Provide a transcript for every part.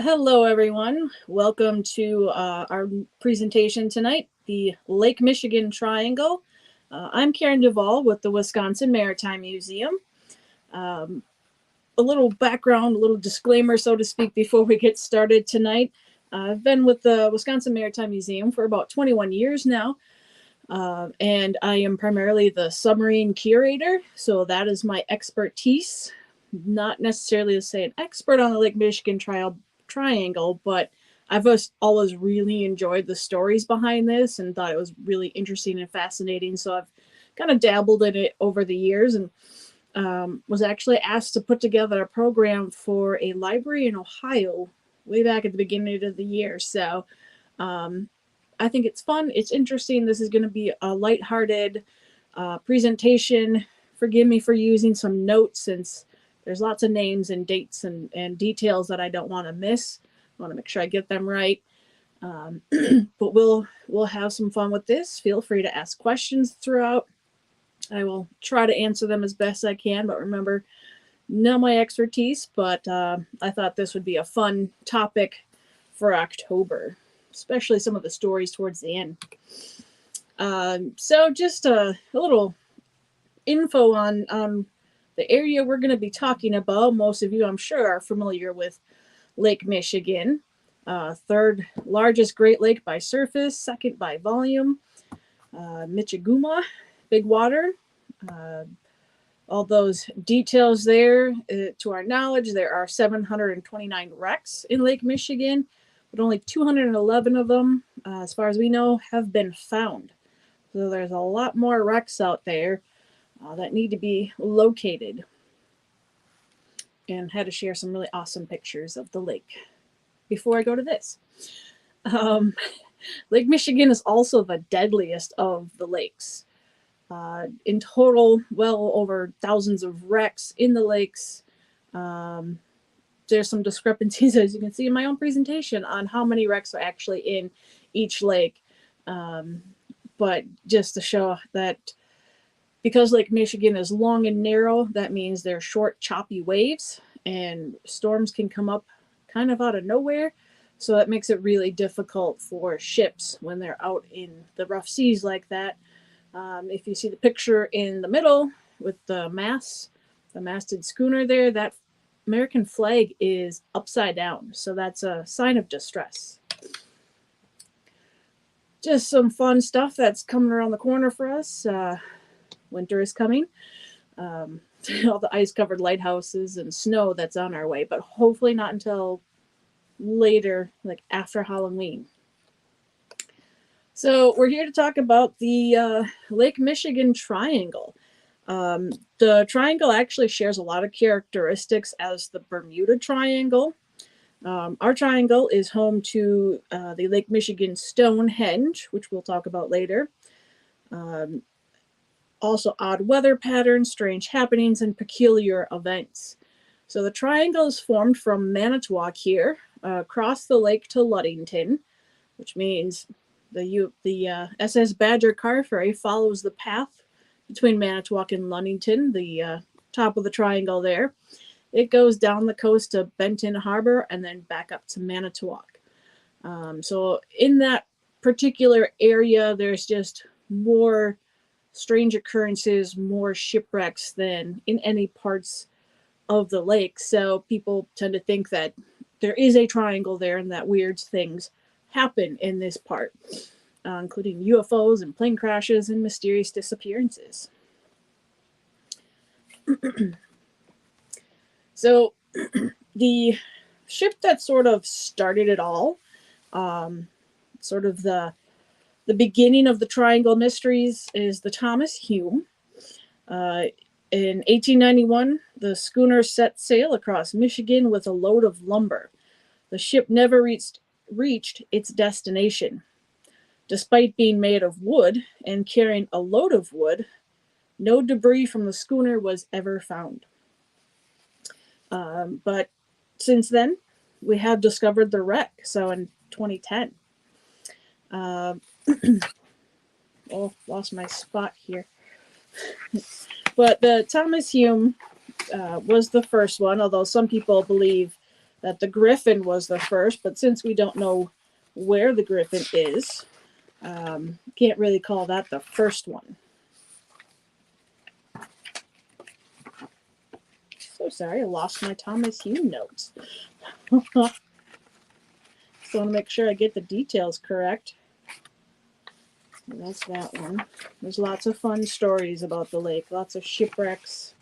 Hello, everyone. Welcome to our presentation tonight, the Lake Michigan Triangle. I'm Karen Duvalle with the Wisconsin Maritime Museum. Um, a little background, a little disclaimer, so to speak, before we get started tonight. I've been with the Wisconsin Maritime Museum for about 21 years now, and I am primarily the Submarine Curator, so that is my expertise. Not necessarily to say an expert on the Lake Michigan Triangle, but I've always really enjoyed the stories behind this and thought it was really interesting and fascinating. So I've kind of dabbled in it over the years and was actually asked to put together a program for a library in Ohio way back at the beginning of the year. So I think it's fun. It's interesting. This is going to be a lighthearted presentation. Forgive me for using some notes since there's lots of names and dates and details that I don't want to miss. I want to make sure I get them right. But we'll have some fun with this. Feel free to ask questions throughout. I will try to answer them as best I can, but remember, not my expertise, but I thought this would be a fun topic for October, especially some of the stories towards the end. So just a little info on the area we're going to be talking about. Most of you, I'm sure, are familiar with Lake Michigan, third largest Great Lake by surface, second by volume. Michiguma, big water. All those details there. To our knowledge, there are 729 wrecks in Lake Michigan, but only 211 of them, as far as we know, have been found. So there's a lot more wrecks out there that need to be located. And had to share some really awesome pictures of the lake before I go to this. Lake Michigan is also the deadliest of the lakes. In total, well over thousands of wrecks in the lakes. There's some discrepancies, as you can see in my own presentation, on how many wrecks are actually in each lake. But just to show that because Lake Michigan is long and narrow, that means there's short, choppy waves, and storms can come up kind of out of nowhere. So that makes it really difficult for ships when they're out in the rough seas like that. If you see the picture in the middle with the masted schooner there, that American flag is upside down. So that's a sign of distress. Just some fun stuff that's coming around the corner for us. Winter is coming. All the ice-covered lighthouses and snow that's on our way, but hopefully not until later, like after Halloween. So we're here to talk about the Lake Michigan Triangle. The triangle actually shares a lot of characteristics as the Bermuda Triangle. Our triangle is home to the Lake Michigan Stonehenge, which we'll talk about later. Also odd weather patterns, strange happenings, and peculiar events. So the triangle is formed from Manitowoc here, across the lake to Ludington, which means the SS Badger car ferry follows the path between Manitowoc and Ludington, the top of the triangle there. It goes down the coast to Benton Harbor and then back up to Manitowoc. So in that particular area, there's just more strange occurrences, more shipwrecks than in any parts of the lake. So people tend to think that there is a triangle there and that weird things happen in this part, including UFOs and plane crashes and mysterious disappearances. So the ship that sort of started it all, sort of the beginning of the Triangle Mysteries, is the Thomas Hume. In 1891, the schooner set sail across Michigan with a load of lumber. The ship never reached its destination. Despite being made of wood and carrying a load of wood, no debris from the schooner was ever found. But since then, we have discovered the wreck. So in 2010, oh, lost my spot here. But the Thomas Hume was the first one, although some people believe that the Griffin was the first, but since we don't know where the Griffin is, can't really call that the first one. So sorry, I lost my Thomas Hume notes. So I want to make sure I get the details correct. So that's that one. There's lots of fun stories about the lake, lots of shipwrecks.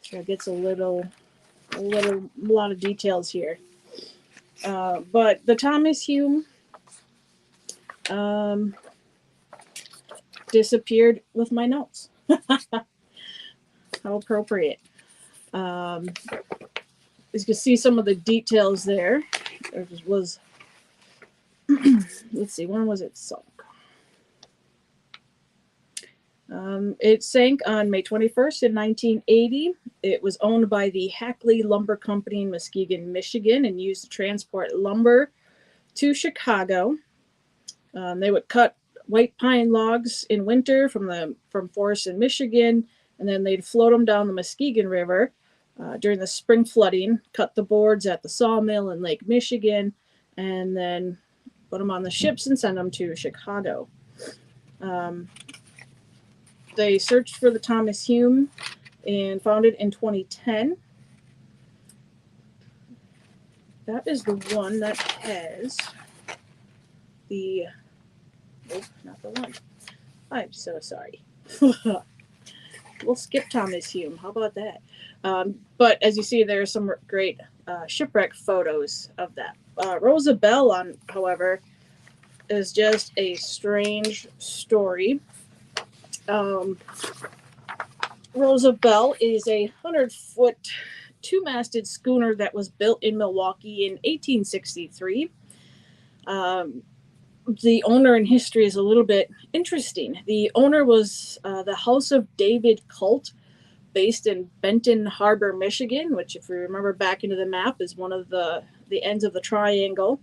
So it gets a lot of details here. But the Thomas Hume disappeared with my notes. How appropriate. As you can see some of the details there. There was, let's see, when was it sunk? It sank on May 21st in 1980. It was owned by the Hackley Lumber Company in Muskegon, Michigan, and used to transport lumber to Chicago. They would cut white pine logs in winter from forests in Michigan, and then they'd float them down the Muskegon River during the spring flooding, cut the boards at the sawmill in Lake Michigan, and then put them on the ships and send them to Chicago. They searched for the Thomas Hume and found it in 2010. That is the one that has the... Oh, not the one. I'm so sorry. We'll skip Thomas Hume. How about that? But as you see, there are some great shipwreck photos of that. Rosabelle, however, is just a strange story. Rosabelle is a 100-foot, two-masted schooner that was built in Milwaukee in 1863. The owner in history is a little bit interesting. The owner was the House of David cult, based in Benton Harbor, Michigan, which, if you remember back into the map, is one of the ends of the triangle.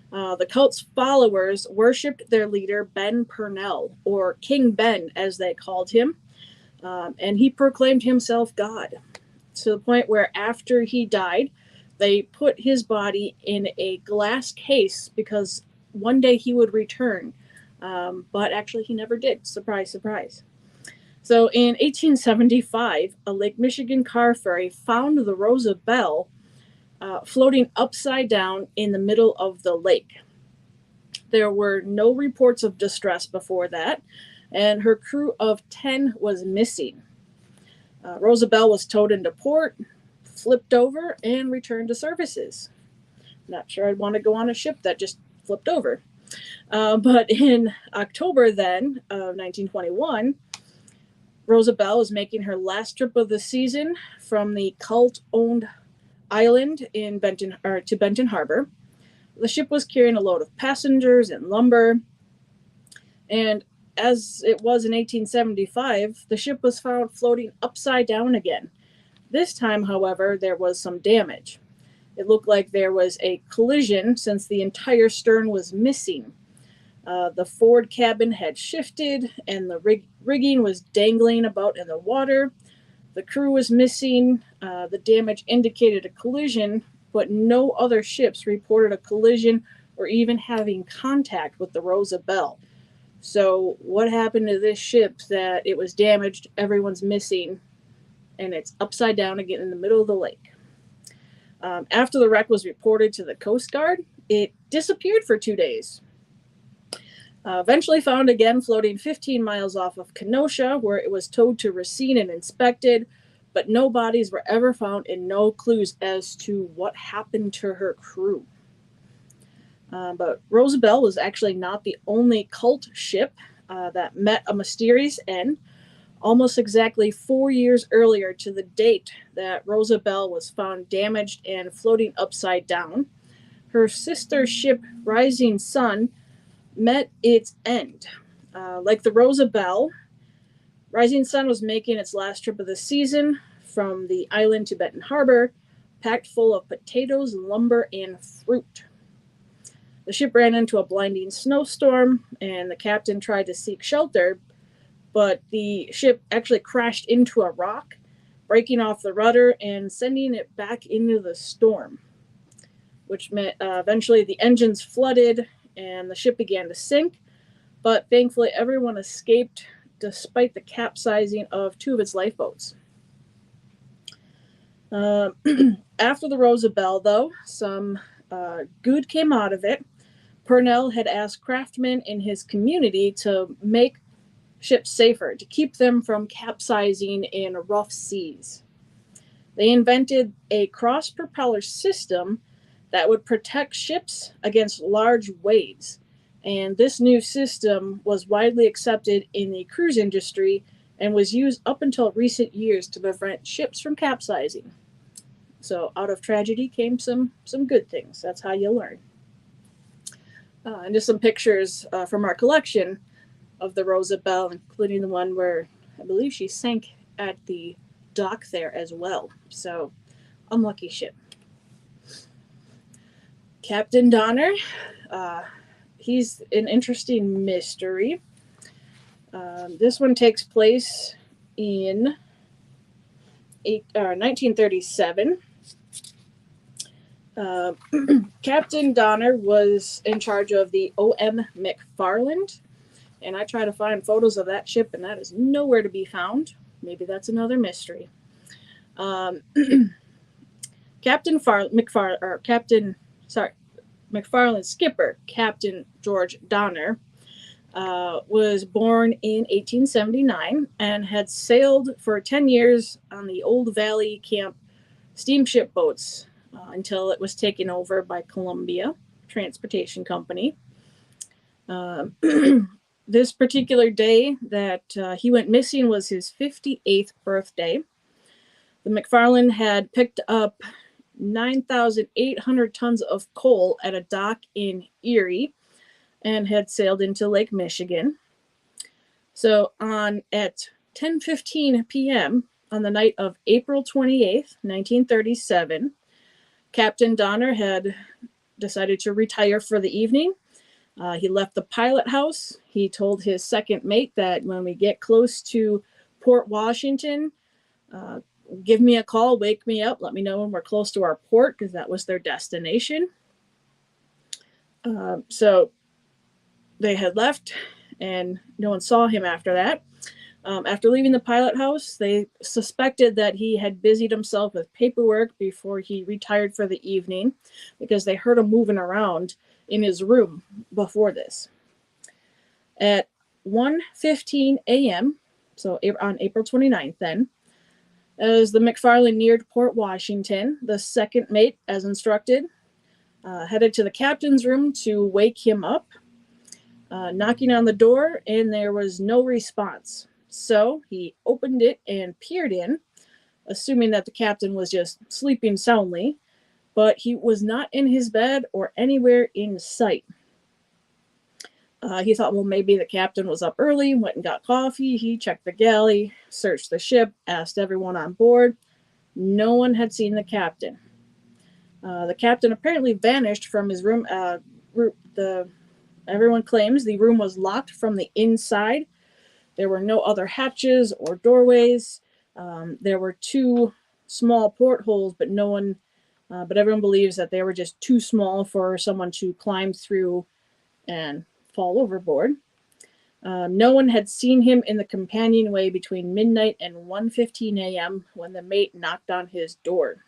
The cult's followers worshipped their leader, Ben Purnell, or King Ben, as they called him, and he proclaimed himself God, to the point where after he died, they put his body in a glass case because one day he would return, but actually he never did. Surprise, surprise. So in 1875, a Lake Michigan car ferry found the Rosabelle floating upside down in the middle of the lake. There were no reports of distress before that, and her crew of 10 was missing. Rosabelle was towed into port, flipped over, and returned to services. Not sure I'd want to go on a ship that just flipped over. But in October then of 1921, Rosabelle was making her last trip of the season from the cult-owned island in Benton Harbor. The ship was carrying a load of passengers and lumber, and as it was in 1875, the ship was found floating upside down again. This time, however, there was some damage. It looked like there was a collision since the entire stern was missing. The forward cabin had shifted, and the rigging was dangling about in the water. The crew was missing. The damage indicated a collision, but no other ships reported a collision or even having contact with the Rosabelle. So what happened to this ship that it was damaged, everyone's missing, and it's upside down again in the middle of the lake? After the wreck was reported to the Coast Guard, it disappeared for 2 days. Eventually found again floating 15 miles off of Kenosha, where it was towed to Racine and inspected, but no bodies were ever found and no clues as to what happened to her crew. But Rosabelle was actually not the only cult ship that met a mysterious end. Almost exactly 4 years earlier to the date that Rosabelle was found damaged and floating upside down, her sister ship Rising Sun met its end. Like the Rosabelle, Rising Sun was making its last trip of the season from the island to Benton Harbor, packed full of potatoes, lumber, and fruit. The ship ran into a blinding snowstorm, and the captain tried to seek shelter, but the ship actually crashed into a rock, breaking off the rudder and sending it back into the storm, which meant eventually the engines flooded and the ship began to sink. But thankfully, everyone escaped despite the capsizing of 2 of its lifeboats. After the Rosabelle, though, some good came out of it. Purnell had asked craftsmen in his community to make ships safer, to keep them from capsizing in rough seas. They invented a cross-propeller system that would protect ships against large waves. And this new system was widely accepted in the cruise industry and was used up until recent years to prevent ships from capsizing. So out of tragedy came some good things. That's how you learn. And just some pictures from our collection of the Rosabelle, including the one where I believe she sank at the dock there as well. So unlucky ship. Captain Donner, he's an interesting mystery. This one takes place in 1937. Captain Donner was in charge of the O.M. McFarland, and I try to find photos of that ship, and that is nowhere to be found. Maybe that's another mystery. McFarland's skipper, Captain George Donner, was born in 1879 and had sailed for 10 years on the Old Valley Camp steamship boats until it was taken over by Columbia Transportation Company. This particular day that he went missing was his 58th birthday. The McFarland had picked up 9,800 tons of coal at a dock in Erie and had sailed into Lake Michigan. So at 10:15 p.m. on the night of April 28th, 1937, Captain Donner had decided to retire for the evening. He left the pilot house. He told his second mate that when we get close to Port Washington, give me a call, wake me up, let me know when we're close to our port, because that was their destination. So they had left, and no one saw him after that. After leaving the pilot house, they suspected that he had busied himself with paperwork before he retired for the evening, because they heard him moving around in his room before this. At 1:15 a.m., so on April 29th then, as the McFarland neared Port Washington, the second mate, as instructed, headed to the captain's room to wake him up, knocking on the door, and there was no response. So he opened it and peered in, assuming that the captain was just sleeping soundly, but he was not in his bed or anywhere in sight. He thought, well, maybe the captain was up early, went and got coffee. He checked the galley, searched the ship, asked everyone on board. No one had seen the captain. The captain apparently vanished from his room. Everyone claims the room was locked from the inside. There were no other hatches or doorways. There were 2 small portholes, but but everyone believes that they were just too small for someone to climb through and fall overboard. No one had seen him in the companionway between midnight and 1:15 a.m. when the mate knocked on his door.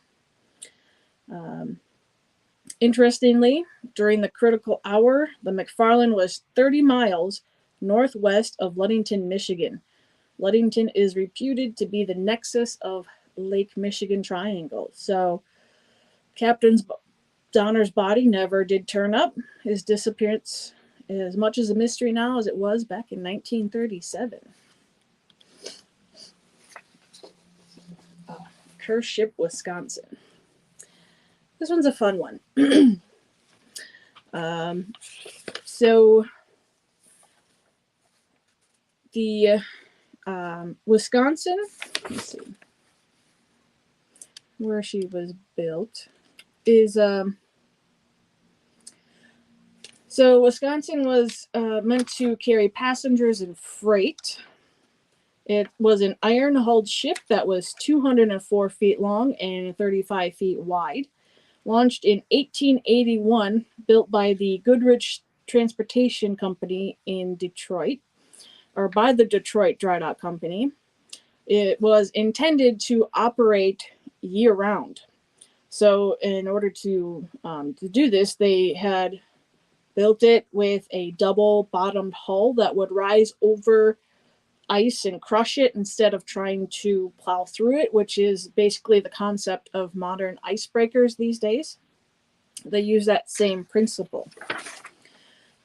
Interestingly, during the critical hour, the McFarland was 30 miles northwest of Ludington, Michigan. Ludington is reputed to be the nexus of Lake Michigan Triangle. So Captain Donner's body never did turn up. His disappearance is as much as a mystery now as it was back in 1937. Cruise ship, Wisconsin. This one's a fun one. So the Wisconsin, let's see, where she was built, is so Wisconsin was meant to carry passengers and freight. It was an iron-hulled ship that was 204 feet long and 35 feet wide. Launched in 1881, built by the Goodrich Transportation Company in Detroit, or by the Detroit Dry Dock Company. It was intended to operate year-round. So in order to do this, they had built it with a double-bottomed hull that would rise over ice and crush it instead of trying to plow through it, which is basically the concept of modern icebreakers these days. They use that same principle.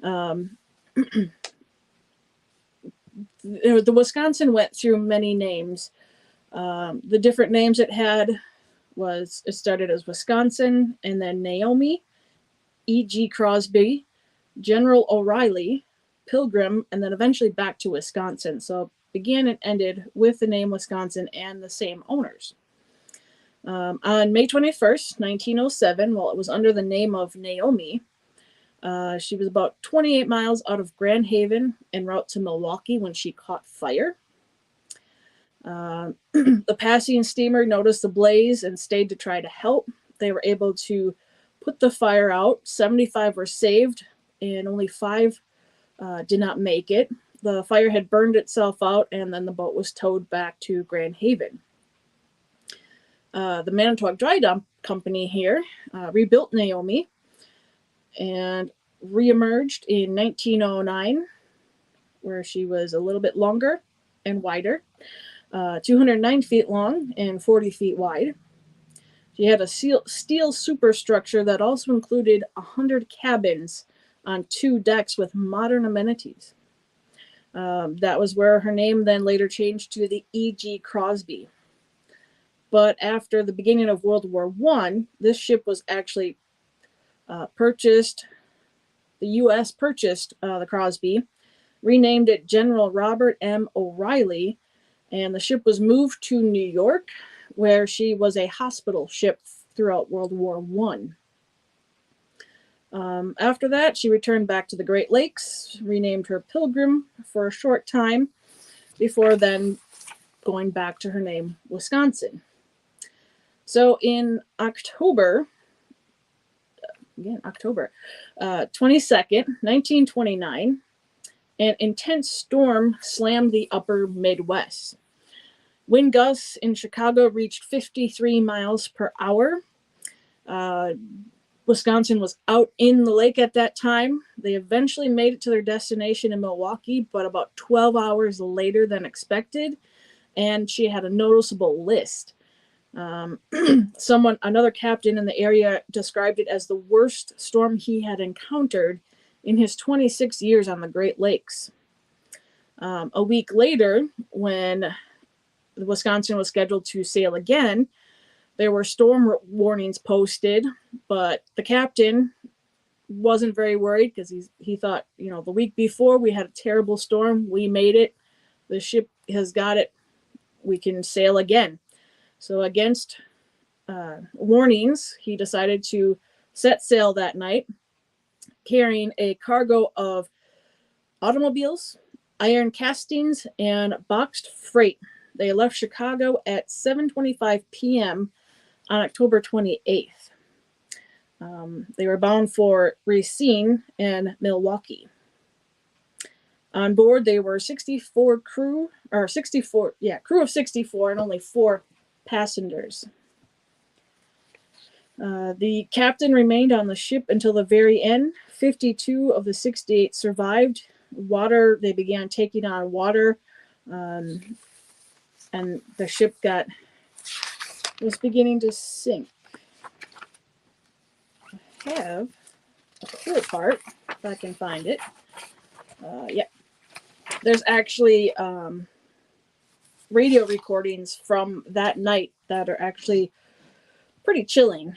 The Wisconsin went through many names. The different names it had it started as Wisconsin, and then Naomi, E.G. Crosby, General O'Reilly, Pilgrim, and then eventually back to Wisconsin. So it began and ended with the name Wisconsin and the same owners. On May 21st, 1907, while it was under the name of Naomi, she was about 28 miles out of Grand Haven en route to Milwaukee when she caught fire. The passing steamer noticed the blaze and stayed to try to help. They were able to put the fire out. 75 were saved, and only 5 did not make it. The fire had burned itself out, and then the boat was towed back to Grand Haven. The Manitowoc Dry Dock Company here rebuilt Naomi and reemerged in 1909, where she was a little bit longer and wider, 209 feet long and 40 feet wide. She had a steel superstructure that also included 100 cabins on 2 decks with modern amenities. That was where her name then later changed to the E.G. Crosby. But after the beginning of World War I, this ship was actually purchased. The U.S. purchased the Crosby, renamed it General Robert M. O'Reilly, and the ship was moved to New York, where she was a hospital ship throughout World War I. After that, she returned back to the Great Lakes, renamed her Pilgrim for a short time, before then going back to her name, Wisconsin. So in October 22nd, 1929, an intense storm slammed the upper Midwest. Wind gusts in Chicago reached 53 miles per hour. Wisconsin was out in the lake at that time. They eventually made it to their destination in Milwaukee, but about 12 hours later than expected, and she had a noticeable list. Another captain in the area described it as the worst storm he had encountered in his 26 years on the Great Lakes. A week later, when Wisconsin was scheduled to sail again, there were storm warnings posted, but the captain wasn't very worried because he thought, the week before we had a terrible storm, we made it, the ship has got it, we can sail again. So against warnings, he decided to set sail that night, carrying a cargo of automobiles, iron castings, and boxed freight. They left Chicago at 7:25 p.m. on October 28th. They were bound for Racine and Milwaukee. On board, they were crew of 64, and only 4 passengers. The captain remained on the ship until the very end. 52 of the 68 survived. They began taking on water, and the ship was beginning to sink. I have a cool part, if I can find it. There's actually radio recordings from that night that are actually pretty chilling.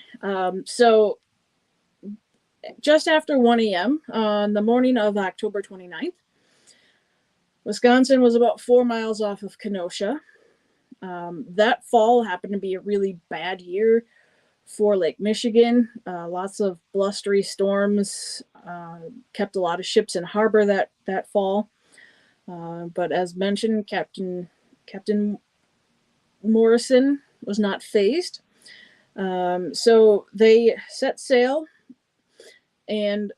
So just after 1 a.m. on the morning of October 29th, Wisconsin was about 4 miles off of Kenosha. That fall happened to be a really bad year for Lake Michigan. Lots of blustery storms kept a lot of ships in harbor that fall. But as mentioned, Captain Captain Morrison was not fazed. So they set sail and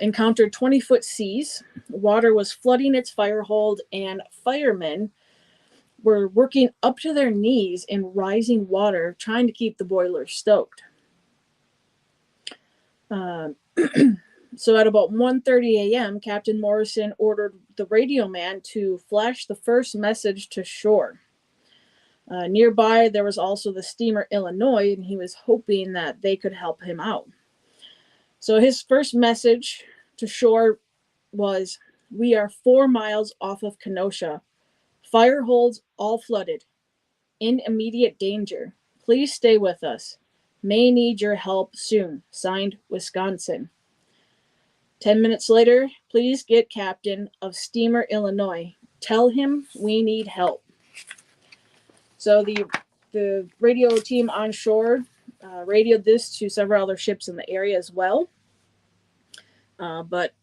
encountered 20-foot seas. Water was flooding its fire hold, and firemen were working up to their knees in rising water, trying to keep the boiler stoked. So at about 1:30 a.m., Captain Morrison ordered the radio man to flash the first message to shore. Nearby, there was also the steamer Illinois, and he was hoping that they could help him out. So his first message to shore was, "We are 4 miles off of Kenosha. Fire holds all flooded. In immediate danger. Please stay with us. May need your help soon. Signed, Wisconsin." 10 minutes later, "Please get captain of steamer Illinois. Tell him we need help." So the radio team on shore radioed this to several other ships in the area as well. But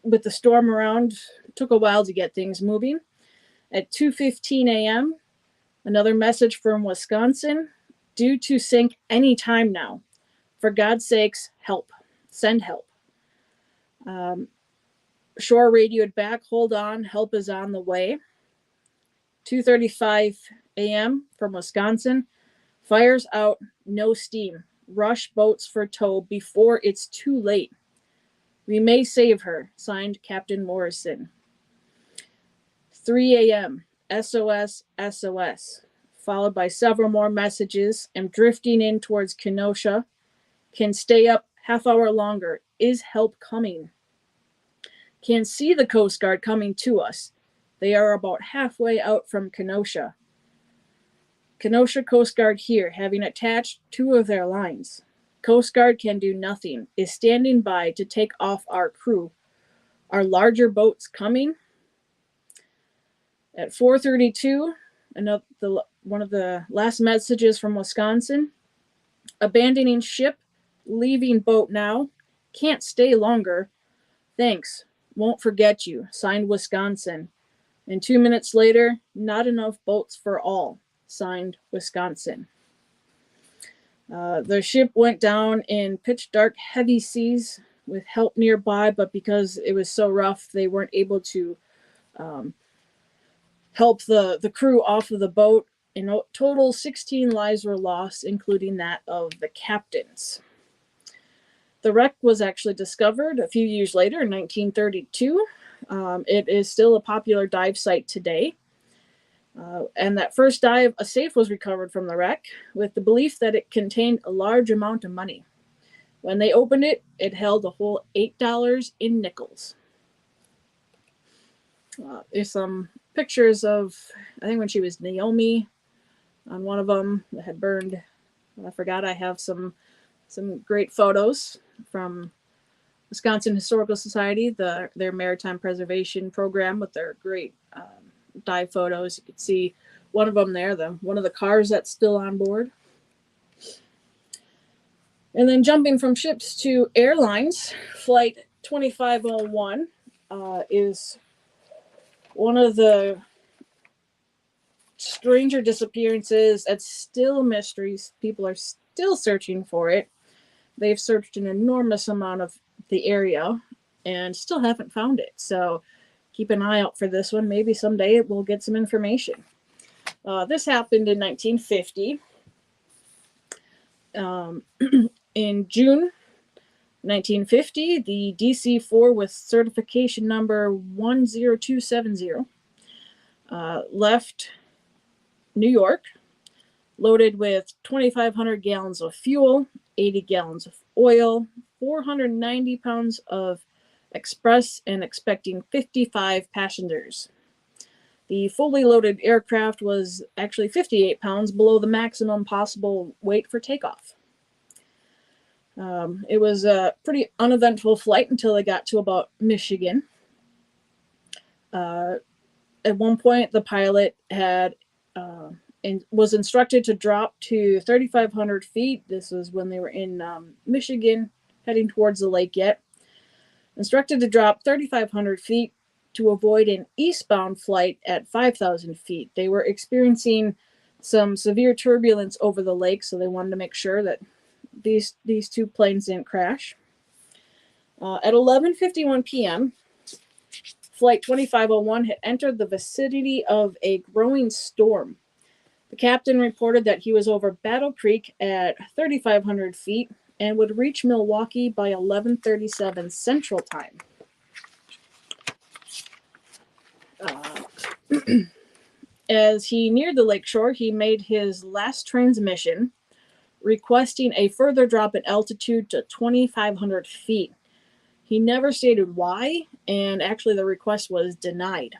with the storm around, it took a while to get things moving. At 2:15 a.m., another message from Wisconsin: "Due to sink any time now. For God's sakes, help. Send help." Shore radioed back, "Hold on, help is on the way." 2:35 a.m. from Wisconsin: "Fire's out, no steam. Rush boats for tow before it's too late. We may save her. Signed, Captain Morrison." 3 a.m. "SOS, SOS." Followed by several more messages. "Am drifting in towards Kenosha. Can stay up half hour longer. Is help coming? Can see the Coast Guard coming to us. They are about halfway out from Kenosha. Kenosha Coast Guard here, having attached 2 of their lines. Coast Guard can do nothing. Is standing by to take off our crew. Are larger boats coming?" At 4:32, one of the last messages from Wisconsin: "Abandoning ship, leaving boat now. Can't stay longer. Thanks. Won't forget you. Signed, Wisconsin." And 2 minutes later: "Not enough boats for all. Signed, Wisconsin." The ship went down in pitch dark, heavy seas with help nearby, but because it was so rough, they weren't able to help the crew off of the boat. In total, 16 lives were lost, including that of the captains. The wreck was actually discovered a few years later in 1932. It is still a popular dive site today. And that first dive, a safe was recovered from the wreck with the belief that it contained a large amount of money. When they opened it, it held a whole $8 in nickels. There's some pictures of, I think when she was Naomi on one of them that had burned. I forgot I have some great photos from Wisconsin Historical Society, their maritime preservation program with their great dive photos. You can see one of them there, one of the cars that's still on board. And then jumping from ships to airlines, Flight 2501 is one of the stranger disappearances. It's still mysteries. People are still searching for it. They've searched an enormous amount of the area and still haven't found it. So keep an eye out for this one. Maybe someday we'll get some information. This happened in 1950. In June 1950, the DC-4 with certification number 10270 left New York, loaded with 2,500 gallons of fuel, 80 gallons of oil, 490 pounds of express, and expecting 55 passengers. The fully loaded aircraft was actually 58 pounds below the maximum possible weight for takeoff. It was a pretty uneventful flight until they got to about Michigan. At one point, the pilot was instructed to drop to 3,500 feet. This was when they were in Michigan, heading towards the lake yet. Instructed to drop 3,500 feet, to avoid an eastbound flight at 5,000 feet. They were experiencing some severe turbulence over the lake, so they wanted to make sure that these two planes didn't crash. At 11:51 p.m., Flight 2501 had entered the vicinity of a growing storm. The captain reported that he was over Battle Creek at 3,500 feet and would reach Milwaukee by 11:37 Central Time. As he neared the lakeshore, he made his last transmission, requesting a further drop in altitude to 2,500 feet. He never stated why, and actually the request was denied.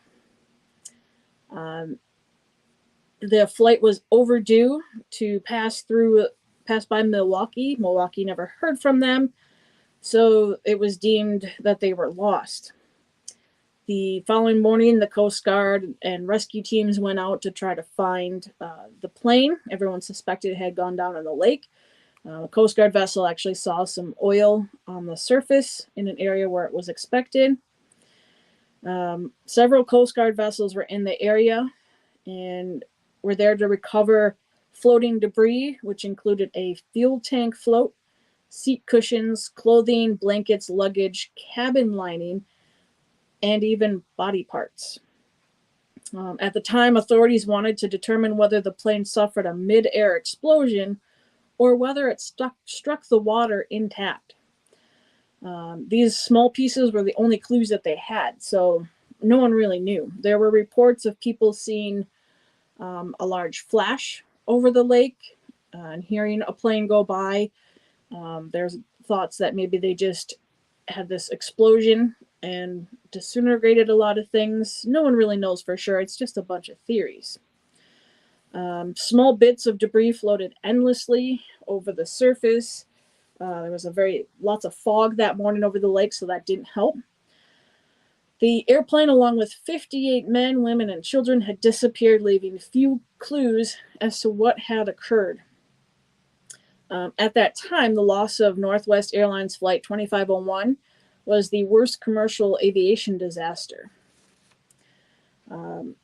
The flight was overdue to pass by Milwaukee. Milwaukee never heard from them, so it was deemed that they were lost. The following morning, the Coast Guard and rescue teams went out to try to find the plane. Everyone suspected it had gone down in the lake. A Coast Guard vessel actually saw some oil on the surface in an area where it was expected. Several Coast Guard vessels were in the area and were there to recover floating debris, which included a fuel tank float, seat cushions, clothing, blankets, luggage, cabin lining, and even body parts. At the time, authorities wanted to determine whether the plane suffered a mid-air explosion or whether it struck the water intact. These small pieces were the only clues that they had, so no one really knew. There were reports of people seeing a large flash over the lake and hearing a plane go by. There's thoughts that maybe they just had this explosion and disintegrated a lot of things. No one really knows for sure. It's just a bunch of theories. Small bits of debris floated endlessly over the surface. There was lots of fog that morning over the lake, so that didn't help. The airplane, along with 58 men, women, and children, had disappeared, leaving few clues as to what had occurred. At that time, the loss of Northwest Airlines Flight 2501 was the worst commercial aviation disaster.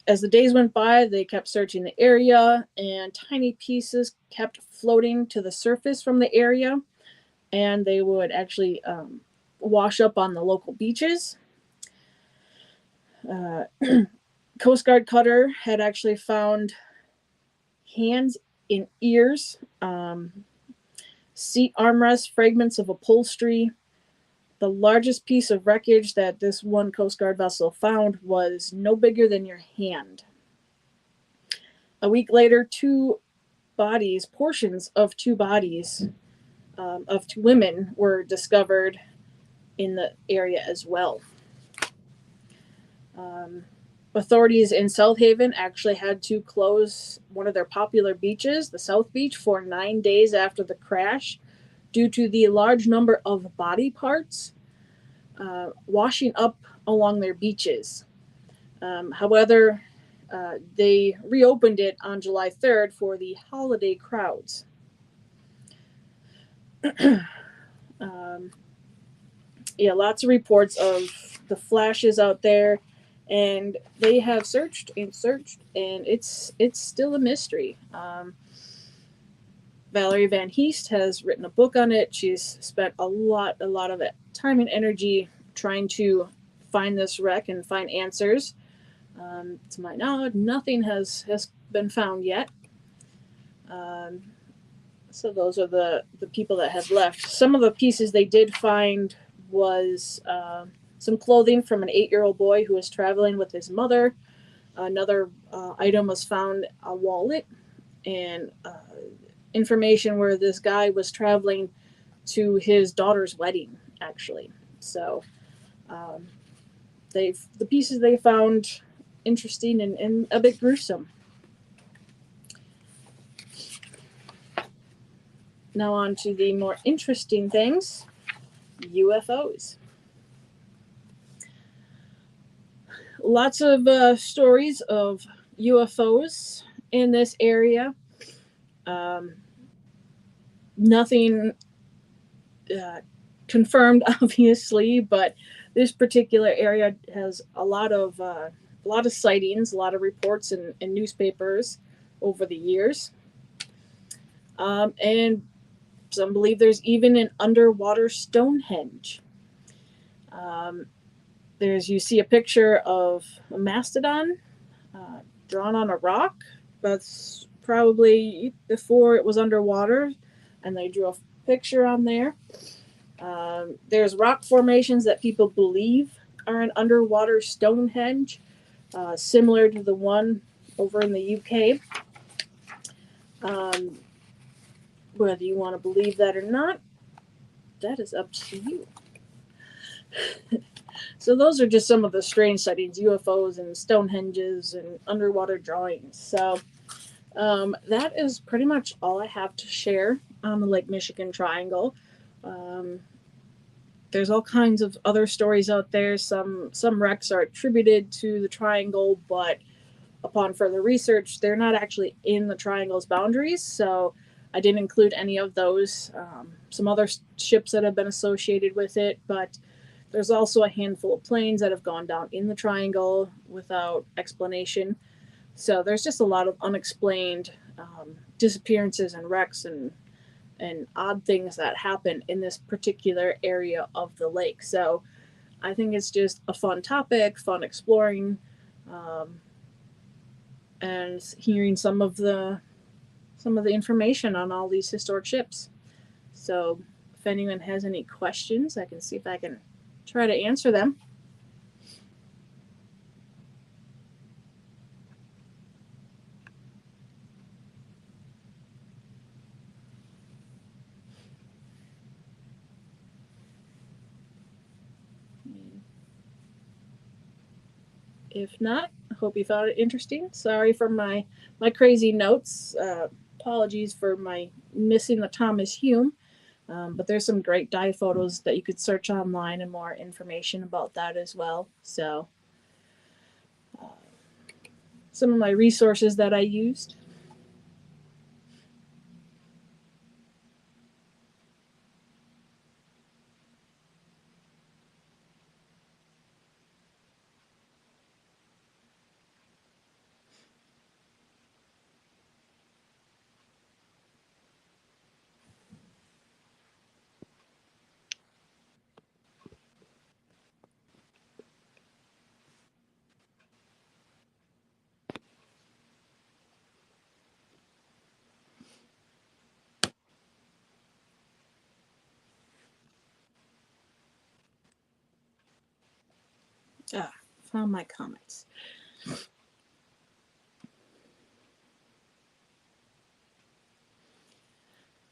As the days went by, they kept searching the area, and tiny pieces kept floating to the surface from the area, and they would actually wash up on the local beaches. Coast Guard cutter had actually found hands in ears, seat armrests, fragments of upholstery. The largest piece of wreckage that this one Coast Guard vessel found was no bigger than your hand. A week later, portions of two bodies of two women were discovered in the area as well. Authorities in South Haven actually had to close one of their popular beaches, the South Beach, for 9 days after the crash due to the large number of body parts washing up along their beaches. However, they reopened it on July 3rd for the holiday crowds. Lots of reports of the flashes out there, and they have searched, and it's still a mystery. Valerie Van Heest has written a book on it. She's spent a lot of time and energy trying to find this wreck and find answers. To my knowledge, nothing has been found yet. So those are the people that have left. Some of the pieces they did find was some clothing from an 8-year-old boy who was traveling with his mother. Another item was found, a wallet, and information where this guy was traveling to his daughter's wedding, actually. So the pieces they found interesting and a bit gruesome. Now on to the more interesting things, UFOs. Lots of stories of UFOs in this area. Nothing confirmed, obviously, but this particular area has a lot of sightings, a lot of reports in newspapers over the years, and some believe there's even an underwater Stonehenge. Um, you see a picture of a mastodon drawn on a rock. That's probably before it was underwater, and they drew a picture on there. There's rock formations that people believe are an underwater Stonehenge, similar to the one over in the UK. Whether you want to believe that or not, that is up to you. So those are just some of the strange sightings, UFOs and Stonehenges and underwater drawings. So that is pretty much all I have to share on the Lake Michigan Triangle. There's all kinds of other stories out there. Some wrecks are attributed to the triangle, but upon further research, they're not actually in the triangle's boundaries. So I didn't include any of those. Some other ships that have been associated with it, but there's also a handful of planes that have gone down in the triangle without explanation. So there's just a lot of unexplained disappearances and wrecks and odd things that happen in this particular area of the lake. So I think it's just a fun topic, fun exploring, and hearing some of the information on all these historic ships. So if anyone has any questions, I can see if I can try to answer them. If not, I hope you found it interesting. Sorry for my crazy notes. Apologies for my missing the Thomas Hume. But there's some great dive photos that you could search online and more information about that as well. So some of my resources that I used. Found my comments.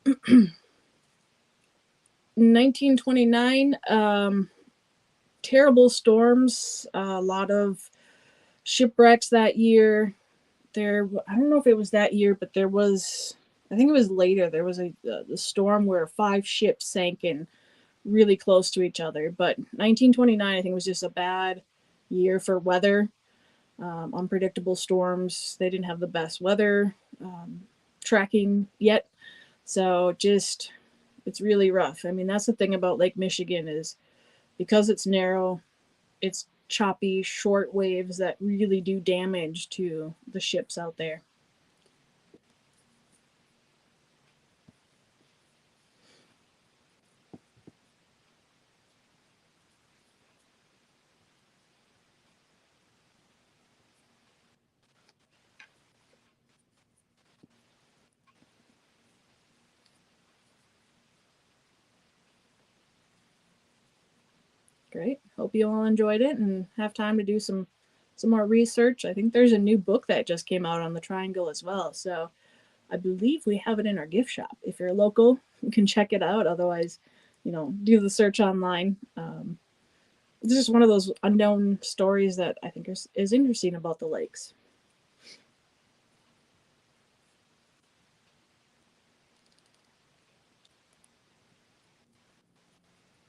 In 1929, terrible storms, a lot of shipwrecks that year. I don't know if it was that year, but there was, I think it was later, there was a storm where 5 ships sank in really close to each other. But 1929, I think, was just a bad year for weather. Unpredictable storms. They didn't have the best weather tracking yet. So just, it's really rough. I mean, that's the thing about Lake Michigan is because it's narrow, it's choppy, short waves that really do damage to the ships out there. Great. Hope you all enjoyed it and have time to do some more research. I think there's a new book that just came out on the triangle as well. So I believe we have it in our gift shop. If you're local, you can check it out. Otherwise, do the search online. This is one of those unknown stories that I think is interesting about the lakes.